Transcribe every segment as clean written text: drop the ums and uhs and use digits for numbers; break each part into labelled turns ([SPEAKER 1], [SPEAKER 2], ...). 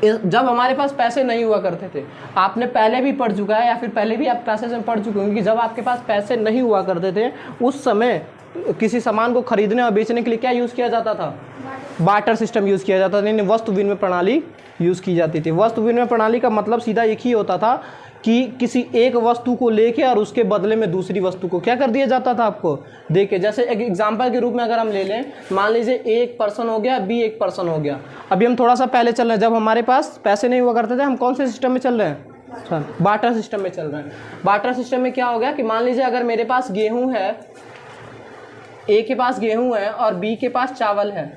[SPEAKER 1] जब हमारे पास पैसे नहीं हुआ करते थे, आपने पहले भी पढ़ चुका है या फिर पहले भी आप क्लासेस में पढ़ चुके होंगे कि जब आपके पास पैसे नहीं हुआ करते थे उस समय किसी सामान को खरीदने और बेचने के लिए क्या यूज़ किया जाता था? बार्टर सिस्टम यूज़ किया जाता था, यानी वस्तु विनिमय प्रणाली यूज़ की जाती थी। वस्तु विनिमय प्रणाली का मतलब सीधा एक ही होता था कि किसी एक वस्तु को लेके और उसके बदले में दूसरी वस्तु को क्या कर दिया जाता था आपको दे के। जैसे एक एग्जांपल के रूप में अगर हम ले लें, मान लीजिए ए एक पर्सन हो गया, बी एक पर्सन हो गया। अभी हम थोड़ा सा पहले चल रहे हैं, जब हमारे पास पैसे नहीं हुआ करते थे हम कौन से सिस्टम में चल रहे हैं? बार्टर सिस्टम में चल रहे हैं। बार्टर सिस्टम में क्या हो गया कि मान लीजिए अगर मेरे पास गेहूँ है, ए के पास गेहूँ है और बी के पास चावल है,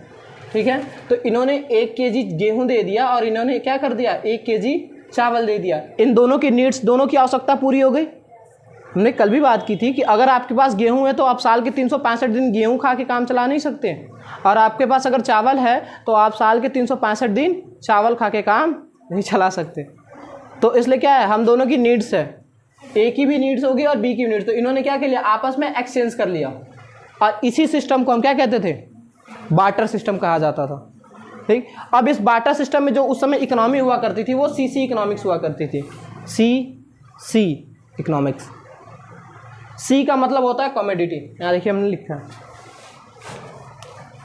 [SPEAKER 1] ठीक है, तो इन्होंने 1 केजी गेहूँ दे दिया और इन्होंने क्या कर दिया 1 केजी चावल दे दिया। इन दोनों की नीड्स, दोनों की आवश्यकता पूरी हो गई। हमने कल भी बात की थी कि अगर आपके पास गेहूं है तो आप साल के 365 दिन गेहूं खा के काम चला नहीं सकते, और आपके पास अगर चावल है तो आप साल के 365 दिन चावल खा के काम नहीं चला सकते। तो इसलिए क्या है, हम दोनों की नीड्स है, ए की भी नीड्स होगी और बी की भी नीड्स। तो इन्होंने क्या कर लिया, आपस में एक्सचेंज कर लिया, और इसी सिस्टम को हम क्या कहते थे? बार्टर सिस्टम कहा जाता था। ठीक, अब इस बार्टर सिस्टम में जो उस समय इकोनॉमी हुआ करती थी वो सीसी इकोनॉमिक्स हुआ करती थी। सी इकोनॉमिक्स। सी का मतलब होता है कमोडिटी। यहाँ देखिए हमने लिखा है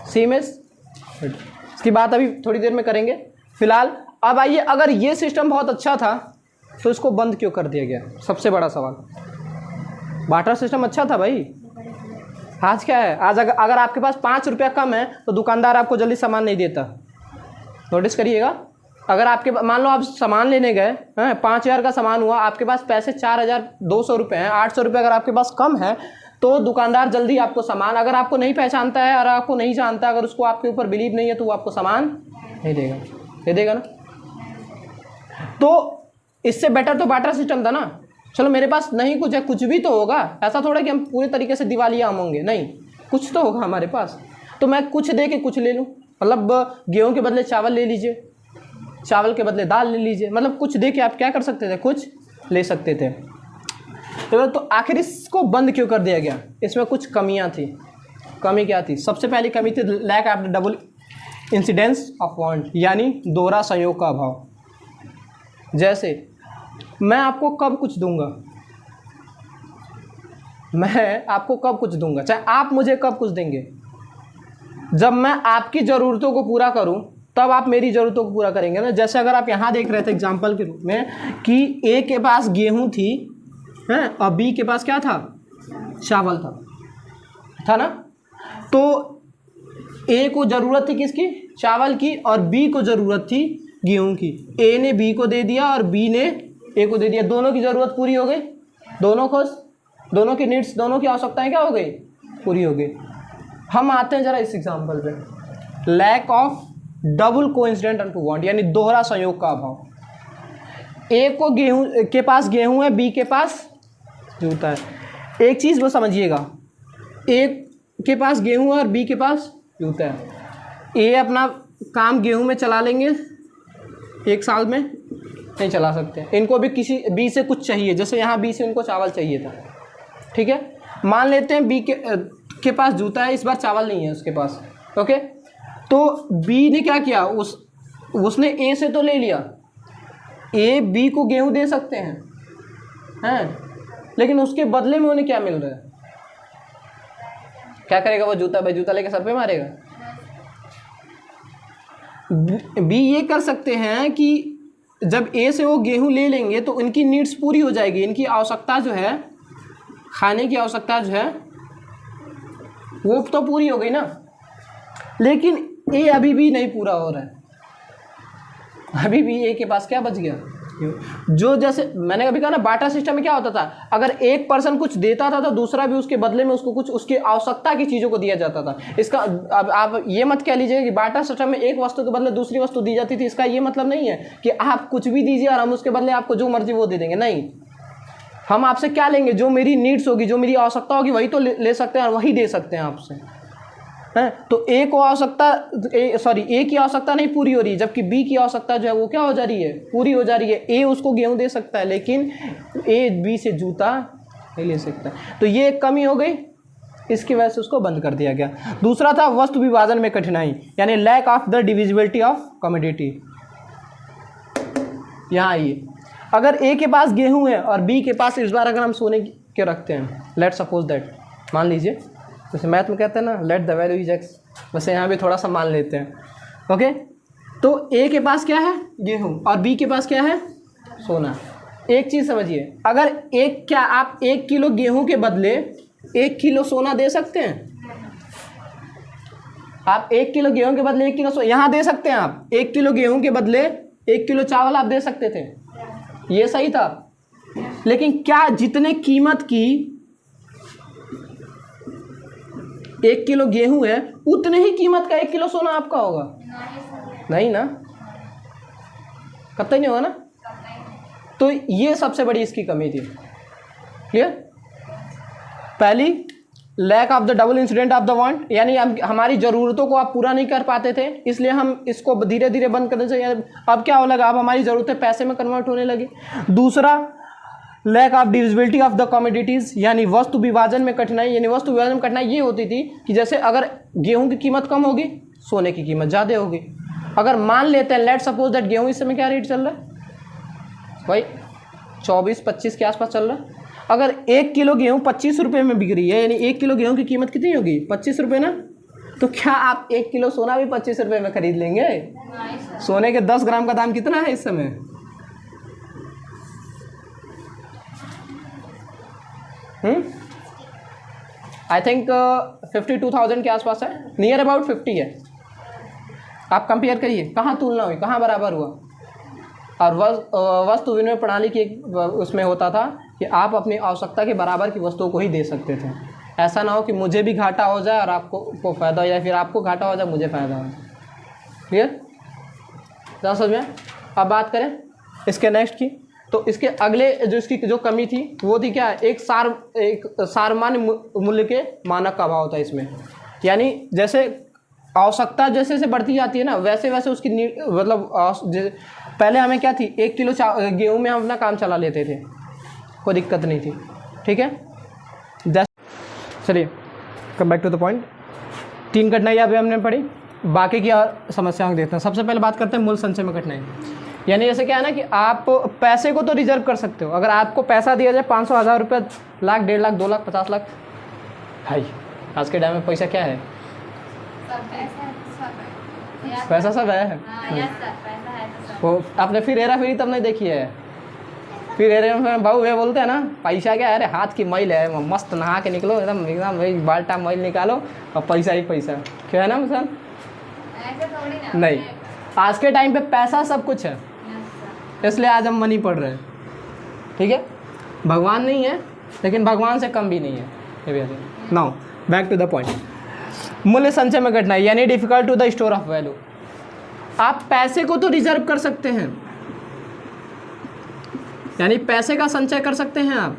[SPEAKER 1] सी में, इसकी बात अभी थोड़ी देर में करेंगे। फिलहाल अब आइए, अगर ये सिस्टम बहुत अच्छा था तो इसको बंद क्यों कर दिया गया? सबसे बड़ा सवाल। बार्टर सिस्टम अच्छा था भाई। आज क्या है, आज अगर आपके पास 5 रुपया कम है तो दुकानदार आपको जल्दी सामान नहीं देता। नोटिस करिएगा, अगर आपके मान लो आप सामान लेने गए हैं, 5,000 का सामान हुआ, आपके पास पैसे 4,200 रुपये हैं, 800 रुपये अगर आपके पास कम है तो दुकानदार जल्दी आपको सामान, अगर आपको नहीं पहचानता है और आपको नहीं जानता, अगर उसको आपके ऊपर बिलीव नहीं है तो वो आपको सामान नहीं देगा, दे देगा ना। तो इससे बेटर तो बार्टर सिस्टम था ना। चलो मेरे पास नहीं कुछ है, कुछ भी तो होगा, ऐसा थोड़ा कि हम पूरे तरीके से दिवालिया हम होंगे, नहीं, कुछ तो होगा हमारे पास, तो मैं कुछ दे के कुछ ले लूँ। मतलब गेहूं के बदले चावल ले लीजिए, चावल के बदले दाल ले लीजिए, मतलब कुछ दे के आप क्या कर सकते थे, कुछ ले सकते थे। तो आखिर इसको बंद क्यों कर दिया गया? इसमें कुछ कमियां थी। कमी क्या थी? सबसे पहली कमी थी lack of double incidence of want, यानी दोहरा संयोग का अभाव। जैसे मैं आपको कब कुछ दूंगा, मैं आपको कब कुछ दूंगा, चाहे आप मुझे कब कुछ देंगे, जब मैं आपकी ज़रूरतों को पूरा करूं तब आप मेरी ज़रूरतों को पूरा करेंगे ना। जैसे अगर आप यहाँ देख रहे थे एग्जाम्पल के रूप में कि ए के पास गेहूं थी हैं और बी के पास क्या था, चावल था ना। तो ए को ज़रूरत थी किसकी, चावल की, और बी को ज़रूरत थी गेहूं की। ए ने बी को दे दिया और बी ने ए को दे दिया, दोनों की ज़रूरत पूरी हो गई, दोनों खुश, दोनों की नीड्स, दोनों की आवश्यकताएं क्या हो गई, पूरी हो गई। हम आते हैं जरा इस एग्जाम्पल पे, lack of double coincident unto want, यानी दोहरा संयोग का अभाव। ए को गेहूं के पास गेहूं है, बी के पास जूता है। एक चीज़ वो समझिएगा, ए के पास गेहूं है और बी के पास जूता है। ए अपना काम गेहूं में चला लेंगे, 1 साल में नहीं चला सकते, इनको भी किसी बी से कुछ चाहिए, जैसे यहाँ बी से इनको चावल चाहिए था, ठीक है। मान लेते हैं बी के पास जूता है, इस बार चावल नहीं है उसके पास, ओके। तो बी ने क्या किया, उसने ए से तो ले लिया, ए बी को गेहूं दे सकते हैं, लेकिन उसके बदले में उन्हें क्या मिल रहा है, क्या करेगा वो जूता, भाई जूता लेके सर पे मारेगा। बी ये कर सकते हैं कि जब ए से वो गेहूं ले लेंगे तो इनकी नीड्स पूरी हो जाएगी, इनकी आवश्यकता जो है, खाने की आवश्यकता जो है वो तो पूरी हो गई ना। लेकिन ए अभी भी नहीं पूरा हो रहा है, अभी भी ए के पास क्या बच गया, जो जैसे मैंने अभी कहा ना, बार्टर सिस्टम में क्या होता था, अगर एक पर्सन कुछ देता था तो दूसरा भी उसके बदले में उसको कुछ उसकी आवश्यकता की चीज़ों को दिया जाता था। इसका अब आप ये मत कह लीजिए कि बार्टर सिस्टम में एक वस्तु के बदले दूसरी वस्तु दी जाती थी। इसका ये मतलब नहीं है कि आप कुछ भी दीजिए और हम उसके बदले आपको जो मर्जी वो दे देंगे, नहीं। हम आपसे क्या लेंगे, जो मेरी नीड्स होगी, जो मेरी आवश्यकता होगी, वही तो ले सकते हैं और वही दे सकते हैं आपसे, हैं। तो ए को आवश्यकता ए की आवश्यकता नहीं पूरी हो रही है, जबकि बी की आवश्यकता जो है वो क्या हो जा रही है, पूरी हो जा रही है। ए उसको गेहूं दे सकता है लेकिन ए बी से जूता नहीं ले सकता, तो ये एक कमी हो गई, इसकी वजह से उसको बंद कर दिया गया। दूसरा था वस्तु विभाजन में कठिनाई, यानी lack of the divisibility of commodity. यहाँ आइए, अगर ए के पास गेहूं है और बी के पास इस बार अगर हम सोने के रखते हैं, लेट सपोज दैट, मान लीजिए, जैसे मैथ में कहते हैं ना let the value is x, वैसे यहाँ भी थोड़ा सा मान लेते हैं। ओके, तो ए के पास क्या है, गेहूं, और बी के पास क्या है, सोना। एक चीज़ समझिए, अगर क्या आप 1 किलो गेहूं के बदले 1 किलो सोना दे सकते हैं? आप 1 किलो गेहूं के बदले 1 किलो सोना यहाँ दे सकते हैं? आप 1 किलो गेहूं के बदले 1 किलो चावल आप दे सकते थे, ये सही था। लेकिन क्या जितने कीमत की 1 किलो गेहूं है उतने ही कीमत का 1 किलो सोना आपका होगा? नहीं ना, कतई नहीं होगा ना। तो ये सबसे बड़ी इसकी कमी थी। क्लियर? पहली, lack of the double incident of the want, यानी हमारी ज़रूरतों को आप पूरा नहीं कर पाते थे, इसलिए हम इसको धीरे धीरे बंद करने से अब क्या होने लगा, अब हमारी ज़रूरतें पैसे में कन्वर्ट होने लगी। दूसरा, lack of divisibility of the commodities, यानी वस्तु विभाजन में कठिनाई। यानी वस्तु विभाजन में कठिनाई ये होती थी कि जैसे अगर गेहूं की कीमत कम होगी, सोने की कीमत ज़्यादा होगी। अगर मान लेते हैं, लेट सपोज दैट गेहूं इस समय क्या रेट चल रहा है भाई, 24-25 के आसपास चल रहा है। अगर 1 किलो गेहूं 25 रुपये में बिक रही है, यानी 1 किलो गेहूं की कीमत कितनी होगी, 25 रुपये ना, तो क्या आप 1 किलो सोना भी 25 रुपये में खरीद लेंगे? सोने के 10 ग्राम का दाम कितना है इस समय? आई थिंक 52,000 के आसपास है, नियर अबाउट 50 है। आप कंपेयर करिए कहाँ तुलना हुई, कहाँ बराबर हुआ। और वस्तु विनिमय प्रणाली की एक उसमें होता था कि आप अपनी आवश्यकता के बराबर की वस्तुओं को ही दे सकते थे। ऐसा ना हो कि मुझे भी घाटा हो जाए और आपको फ़ायदा हो, या फिर आपको घाटा हो जाए मुझे फ़ायदा हो। क्लियर? क्या समझ में? अब बात करें इसके नेक्स्ट की, तो इसके अगले जो इसकी जो कमी थी वो थी क्या, एक सामान्य मूल्य के मानक का अभाव था इसमें। यानी जैसे आवश्यकता जैसे जैसे बढ़ती जाती है ना, वैसे वैसे उसकी मतलब पहले हमें क्या थी, 1 किलो गेहूँ में हम अपना काम चला लेते थे, कोई दिक्कत नहीं थी। ठीक है, चलिए come back to the point. 3 कठिनाई अभी हमने पढ़ी, बाकी की और समस्याओं को देखते हैं। सबसे पहले बात करते हैं मूल संचय में कठिनाई। यानी जैसे क्या है ना कि आप पैसे को तो रिजर्व कर सकते हो, अगर आपको पैसा दिया जाए 500, 1000 रुपये, लाख, 1.5 लाख, 2 लाख, 50 लाख, भाई आज के टाइम में पैसा क्या है? पैसा सब है। वो आपने फिर हेरा फेरी तब नहीं देखी है? फिर हेरे में भाऊ वे बोलते हैं ना, पैसा क्या है, अरे हाथ की मैल है, मस्त नहा के निकलो, एकदम एकदम भाई बाल्टा मैल निकालो और पैसा ही पैसा। क्या है ना मिसाल? नहीं, आज के टाइम पे पैसा सब कुछ है, इसलिए आज हम मनी पढ़ रहे हैं। ठीक है, भगवान नहीं है लेकिन भगवान से कम भी नहीं है। Now back to the point, मूल्य संचय में घटना, यानी difficult to the store of value. आप पैसे को तो रिजर्व कर सकते हैं, यानी पैसे का संचय कर सकते हैं, आप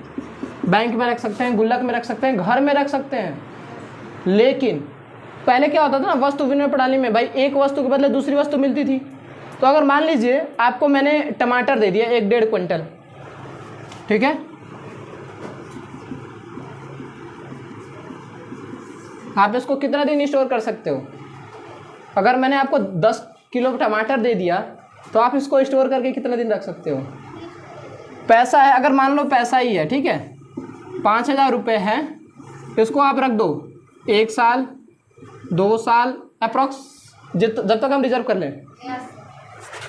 [SPEAKER 1] बैंक में रख सकते हैं, गुल्लक में रख सकते हैं, घर में रख सकते हैं। लेकिन पहले क्या होता था ना, वस्तु विनिमय प्रणाली में भाई एक वस्तु के बदले दूसरी वस्तु मिलती थी। तो अगर मान लीजिए आपको मैंने टमाटर दे दिया 1-1.5 क्विंटल, ठीक है, आप इसको कितना दिन स्टोर कर सकते हो? अगर मैंने आपको 10 किलो टमाटर दे दिया तो आप इसको स्टोर करके कितने दिन रख सकते हो? पैसा है, अगर मान लो पैसा ही है, ठीक है, 5,000 रुपये है, इसको आप रख दो 1 साल 2 साल अप्रॉक्स, जब तक हम रिजर्व कर लें।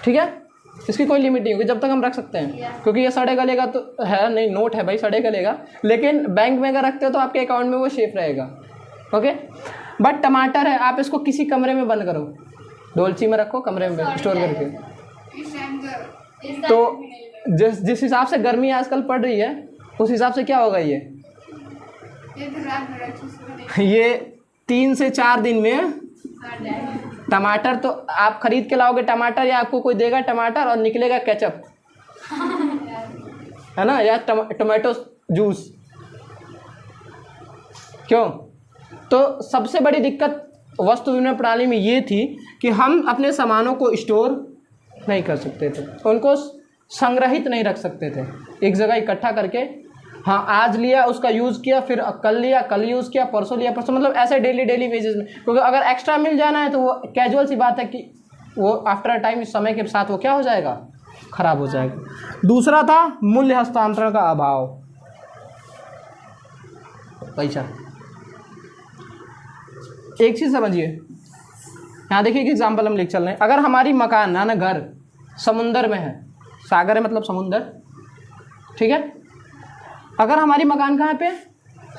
[SPEAKER 1] ठीक है, इसकी कोई लिमिट नहीं होगी, जब तक हम रख सकते हैं, क्योंकि ये सड़े गलेगा तो है नहीं, नोट है भाई, सड़े गलेगा। लेकिन बैंक में अगर रखते हो तो आपके अकाउंट में वो सेफ रहेगा। ओके, बट टमाटर है, आप इसको किसी कमरे में बंद करो, डोलची में रखो, कमरे में स्टोर करके। तो जिस हिसाब से गर्मी आजकल पड़ रही है उस हिसाब से क्या होगा, ये 3 से 4 दिन में टमाटर तो आप खरीद के लाओगे टमाटर, या आपको कोई देगा टमाटर और निकलेगा केचप, है ना, या टमाटो जूस। क्यों? तो सबसे बड़ी दिक्कत वस्तु विनिमय प्रणाली में ये थी कि हम अपने सामानों को स्टोर नहीं कर सकते थे, उनको संग्रहित नहीं रख सकते थे एक जगह इकट्ठा करके। हाँ, आज लिया उसका यूज़ किया, फिर कल लिया, कल यूज़ किया, परसों लिया, परसों, मतलब ऐसे डेली बेसिस में। क्योंकि अगर एक्स्ट्रा मिल जाना है तो वो कैजुअल सी बात है कि वो आफ्टर टाइम, समय के साथ वो क्या हो जाएगा, खराब हो जाएगा। दूसरा था मूल्य हस्तांतरण का अभाव। पैसा, एक चीज समझिए, यहाँ देखिए कि एग्जाम्पल हम लिख चल रहे हैं। अगर हमारी मकान ना घर समुंदर में है, सागर है मतलब समुंदर, ठीक है, अगर हमारी मकान कहाँ पे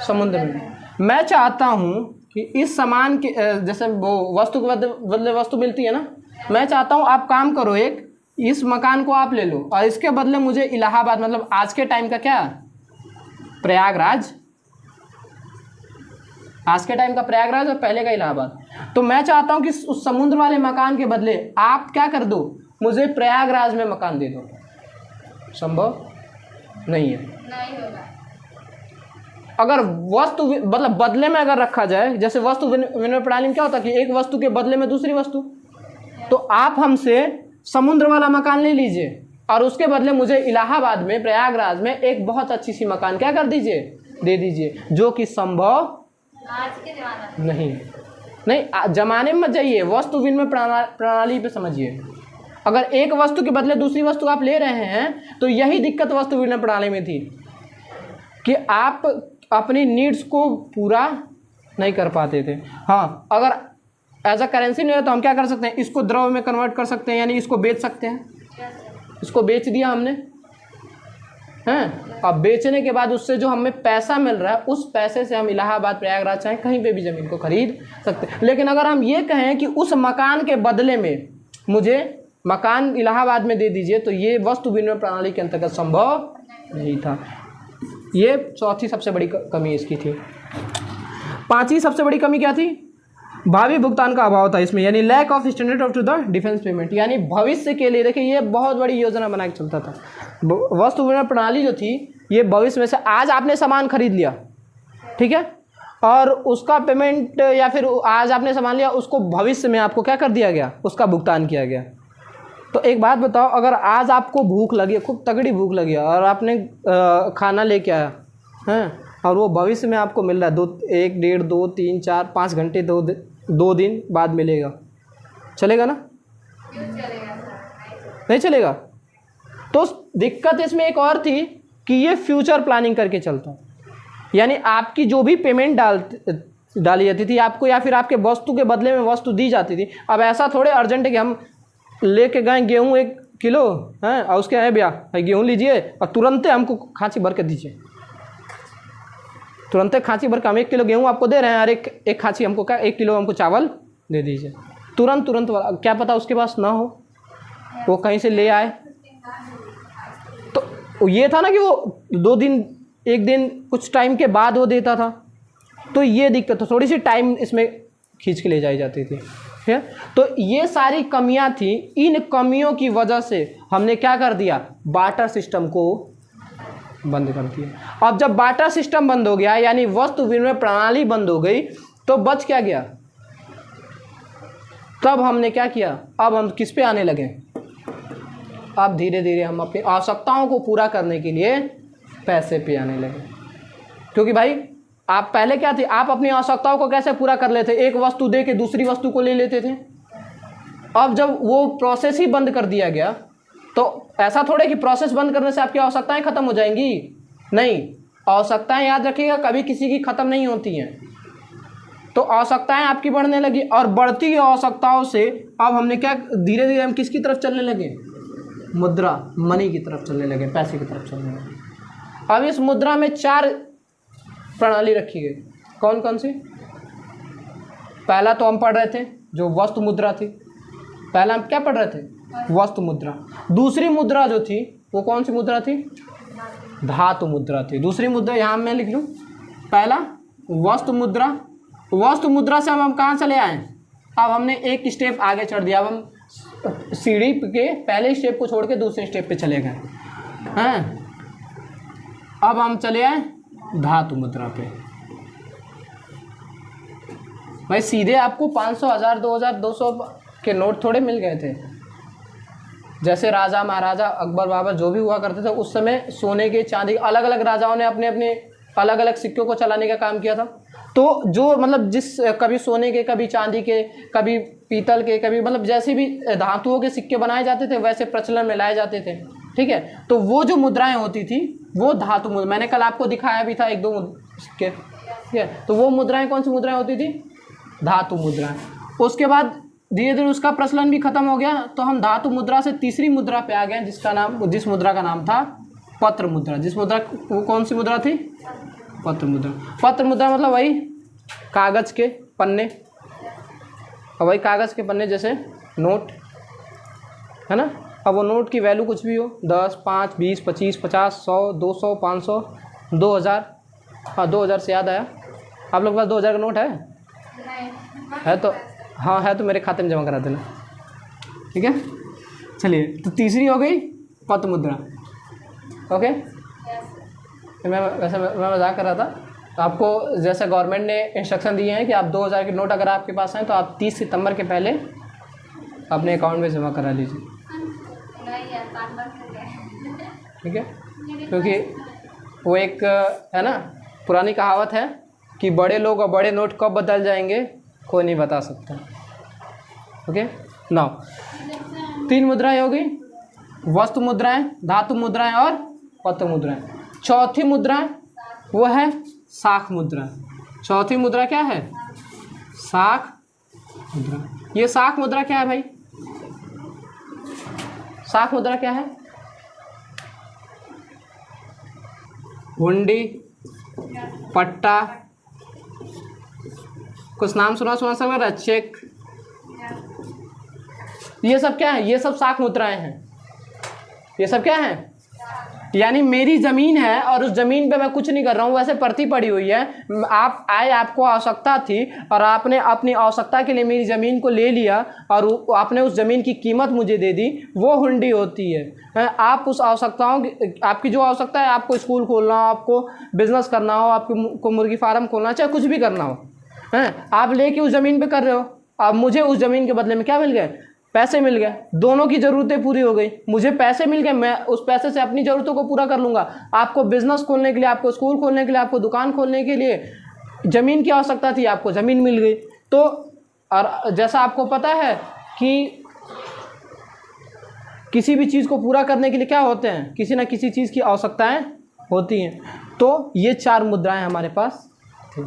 [SPEAKER 1] समुद्र में, मैं चाहता हूँ कि इस सामान के जैसे वो वस्तु के बदले वस्तु मिलती है ना, मैं चाहता हूँ आप काम करो, एक इस मकान को आप ले लो और इसके बदले मुझे इलाहाबाद, मतलब आज के टाइम का क्या, प्रयागराज, आज के टाइम का प्रयागराज और पहले का इलाहाबाद, तो मैं चाहता हूँ कि उस समुद्र वाले मकान के बदले आप क्या कर दो, मुझे प्रयागराज में मकान दे दो। संभव नहीं है, नहीं होगा। अगर वस्तु मतलब बदले में अगर रखा जाए, जैसे वस्तु विनिमय प्रणाली में क्या होता है कि एक वस्तु के बदले में दूसरी वस्तु, तो आप हमसे समुद्र वाला मकान ले लीजिए और उसके बदले मुझे इलाहाबाद में, प्रयागराज में एक बहुत अच्छी सी मकान क्या कर दीजिए, दे दीजिए, जो कि संभव आज के नहीं, नहीं जमाने में मत जाइए, वस्तु विनिमय प्रणाली पे समझिए। अगर एक वस्तु के बदले दूसरी वस्तु आप ले रहे हैं, तो यही दिक्कत वस्तु विनिमय प्रणाली में थी कि आप अपनी नीड्स को पूरा नहीं कर पाते थे। हाँ, अगर एज अ करेंसी नहीं है तो हम क्या कर सकते हैं, इसको द्रव्य में कन्वर्ट कर सकते हैं, यानी इसको बेच सकते हैं। इसको बेच दिया हमने, हैं, अब बेचने के बाद उससे जो हमें पैसा मिल रहा है, उस पैसे से हम इलाहाबाद, प्रयागराज, चाहे कहीं पे भी ज़मीन को खरीद सकते हैं। लेकिन अगर हम ये कहें कि उस मकान के बदले में मुझे मकान इलाहाबाद में दे दीजिए, तो ये वस्तु विनिमय प्रणाली के अंतर्गत संभव नहीं था। ये चौथी सबसे बड़ी कमी इसकी थी। पांचवी सबसे बड़ी कमी क्या थी, भावी भुगतान का अभाव था इसमें, यानी lack of standard of to the deferred payment, यानी भविष्य के लिए, देखिए ये बहुत बड़ी योजना बना के चलता था। वस्तु विनिमय प्रणाली जो थी, ये भविष्य में से आज आपने सामान खरीद लिया, ठीक है, और उसका पेमेंट या फिर आज आपने सामान लिया, उसको भविष्य में आपको क्या कर दिया गया, उसका भुगतान किया गया। तो एक बात बताओ, अगर आज आपको भूख लगी, खूब तगड़ी भूख लगी और आपने खाना लेके आया हैं, और वो भविष्य में आपको मिल रहा है 1, 1.5, 2, 3, 4, 5 घंटे, 2 दिन बाद मिलेगा, चलेगा ना? नहीं चलेगा। तो दिक्कत इसमें एक और थी कि ये फ्यूचर प्लानिंग करके चलता, यानी आपकी जो भी पेमेंट डाली जाती थी आपको, या फिर आपके वस्तु के बदले में वस्तु दी जाती थी। अब ऐसा थोड़े अर्जेंट है कि हम लेके गए गेहूँ 1 किलो हैं और उसके है भैया गेहूँ लीजिए और तुरंत हमको खांची भर के दीजिए, तुरंत खांची भर के हम 1 किलो गेहूँ आपको दे रहे हैं, और एक खांची हमको क्या 1 किलो हमको चावल दे दीजिए, तुरंत क्या पता उसके पास ना हो, वो कहीं से ले आए। तो ये था ना कि वो 2 दिन 1 दिन कुछ टाइम के बाद वो देता था, तो ये दिक्कत, थोड़ी सी टाइम इसमें खींच के ले जाई जाती थी, ठीक है। तो ये सारी कमियां थी, इन कमियों की वजह से हमने क्या कर दिया, बार्टर सिस्टम को बंद कर दिया। अब जब बार्टर सिस्टम बंद हो गया, यानी वस्तु विनिमय प्रणाली बंद हो गई, तो बच क्या गया, तब हमने क्या किया, अब हम किस पे आने लगे, अब धीरे धीरे हम अपनी आवश्यकताओं को पूरा करने के लिए पैसे पे आने लगे। क्योंकि भाई आप पहले क्या थे, आप अपनी आवश्यकताओं को कैसे पूरा कर लेते, एक वस्तु दे के दूसरी वस्तु को ले लेते थे। अब जब वो प्रोसेस ही बंद कर दिया गया, तो ऐसा थोड़े कि प्रोसेस बंद करने से आपकी आवश्यकताएं खत्म हो जाएंगी, नहीं, आवश्यकताएं याद रखिएगा कभी किसी की खत्म नहीं होती हैं। तो आवश्यकताएं आपकी बढ़ने लगी, और बढ़ती आवश्यकताओं से अब हमने क्या, धीरे धीरे हम किसकी तरफ चलने लगे, मुद्रा, मनी की तरफ चलने लगे, पैसे की तरफ चलने लगे। अब इस मुद्रा में 4 प्रणाली रखी गई, कौन कौन सी, पहला तो हम पढ़ रहे थे जो वस्तु मुद्रा थी, पहला हम क्या पढ़ रहे थे, वस्तु मुद्रा। दूसरी मुद्रा जो थी वो कौन सी मुद्रा थी, धातु मुद्रा थी। दूसरी मुद्रा यहाँ मैं लिख लूँ, पहला वस्तु मुद्रा, वस्तु मुद्रा से हम कहाँ चले आए, अब हमने एक स्टेप आगे चढ़ दिया, अब हम सीढ़ी के पहले स्टेप को छोड़ के दूसरे स्टेप पे चले गए हैं। अब हम चले आए धातु मुद्रा पे। भाई सीधे आपको 500, 1000, 2000, 200 के नोट थोड़े मिल गए थे। जैसे राजा महाराजा अकबर बाबर जो भी हुआ करते थे उस समय सोने के चांदी, अलग अलग राजाओं ने अपने अपने अलग अलग सिक्कों को चलाने का काम किया था। तो तो जो मतलब जिस कभी सोने के, कभी चांदी के, कभी पीतल के, कभी मतलब जैसे भी धातुओं के सिक्के बनाए जाते थे वैसे प्रचलन में लाए जाते थे, ठीक है। तो वो जो मुद्राएं होती थी वो धातु मुद्रा, मैंने कल आपको दिखाया भी था 1-2 सिक्के, ठीक है। तो वो मुद्राएं कौन सी मुद्राएं होती थी? धातु मुद्राएं। उसके बाद धीरे धीरे उसका प्रचलन भी खत्म हो गया, तो हम धातु मुद्रा से तीसरी मुद्रा पे आ गए जिस मुद्रा का नाम था पत्र मुद्रा। वो कौन सी मुद्रा थी? पत्र मुद्रा। पत्र मुद्रा मतलब वही कागज़ के पन्ने, और वही कागज़ के पन्ने जैसे नोट, है ना। अब वो नोट की वैल्यू कुछ भी हो, 10, 5, 20, 25, 50, 100, 200, 500, 2000। हाँ 2000 से याद आया, आप लोग के पास 2000 का नोट है? है तो हाँ है तो मेरे खाते में जमा करा देना, ठीक है। चलिए, तो तीसरी हो गई पत्र मुद्रा, ओके। मैं मजाक कर रहा था। आपको जैसे गवर्नमेंट ने इंस्ट्रक्शन दिए हैं कि आप 2000 के नोट अगर आपके पास हैं तो आप 30 सितंबर के पहले अपने अकाउंट में जमा करा लीजिए, ठीक है। क्योंकि वो एक है ना पुरानी कहावत है कि बड़े लोग और बड़े नोट कब बदल जाएंगे कोई नहीं बता सकता, ओके। नाउ 3 मुद्राएं हो गई, वस्तु मुद्राएं, धातु मुद्राएं और पत्र मुद्राएं। चौथी मुद्रा वो है शाख मुद्रा। चौथी मुद्रा क्या है? शाख मुद्रा। ये शाख मुद्रा क्या है भाई? शाख मुद्रा क्या है? हुंडी, पट्टा, कुछ नाम सुना सकता है, चेक, ये सब क्या है? ये सब शाख मुद्राएं हैं। ये सब क्या है? यानी मेरी ज़मीन है और उस ज़मीन पे मैं कुछ नहीं कर रहा हूँ, वैसे परती पड़ी हुई है, आप आए, आपको आवश्यकता थी और आपने अपनी आवश्यकता के लिए मेरी ज़मीन को ले लिया और आपने उस ज़मीन की कीमत मुझे दे दी, वो हुंडी होती है। आप उस आवश्यकताओं की, आपकी जो आवश्यकता है, आपको स्कूल खोलना हो, आपको बिज़नेस करना हो, आपको मुर्गी फार्म खोलना, चाहे कुछ भी करना हो, हैं, आप लेके उस ज़मीन पर कर रहे हो। अब मुझे उस ज़मीन के बदले में क्या मिल गया? पैसे मिल गए, दोनों की ज़रूरतें पूरी हो गई। मुझे पैसे मिल गए, मैं उस पैसे से अपनी ज़रूरतों को पूरा कर लूँगा। आपको बिज़नेस खोलने के लिए, आपको स्कूल खोलने के लिए, आपको दुकान खोलने के लिए ज़मीन की आवश्यकता थी, आपको ज़मीन मिल गई। तो और जैसा आपको पता है कि किसी भी चीज़ को पूरा करने के लिए क्या होते हैं? किसी न किसी चीज़ की आवश्यकताएँ होती हैं। तो ये 4 मुद्राएँ हमारे पास थी।